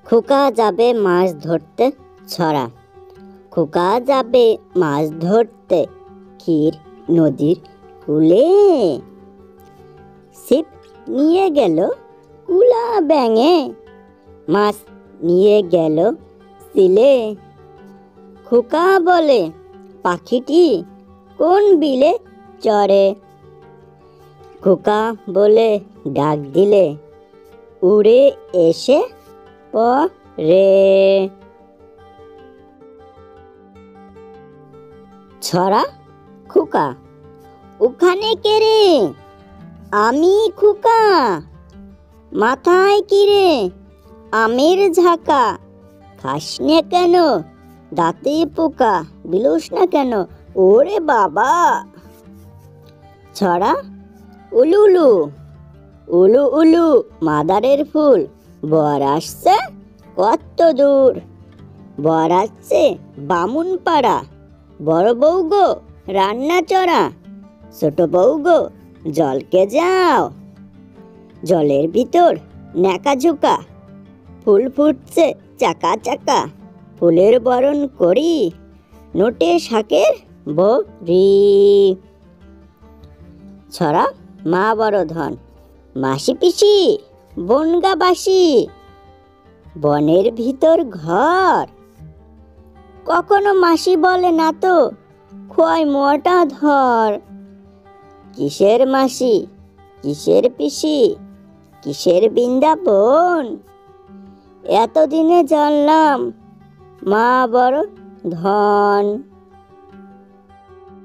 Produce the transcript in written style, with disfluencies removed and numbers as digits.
খোকা যাবে মাছ ধরতে ছড়া। খোকা যাবে মাছ ধরতে ক্ষীর নদীর কূলে। ছিপ নিয়ে গেল কুলা ব্যাঙে, মাছ নিয়ে গেল সিলে। খোকা বলে পাখিটি কোন বিলে চড়ে। খোকা বলে ডাক দিলে উড়ে এসে পড়ে। ছড়া খোকা। ওখানে কে রে? আমি খোকা। মাথায় কি রে? আমের ঝাঁকা। খাস নে কেন? দাঁতে পোকা। বিলোস না কেন? ওরে বাবা। ছড়া উলু উলু। উলু উলু মাদারের ফুল, বর আসছে কত দূর। বর আসছে বামুন পাড়া, বড় বউ গো রান্না চড়া। ছোট বউ গো জলকে যাও, জলের ভিতর ন্যাকা ঝুঁকা। ফুল ফুটছে চাকা চাকা, ফুলের বরণ করি নোটে শাকের বড়ি। ছড়া মা বড় ধন। মাসি পিসি বনগা বাসি, বনের ভিতর ঘর। কখনো মাসি বলে না তো খোয়াই মোটা ধর। কিসের মাসি কিসের পিসি কিসের বৃন্দাবন, এতদিনে জানলাম মা বড় ধন।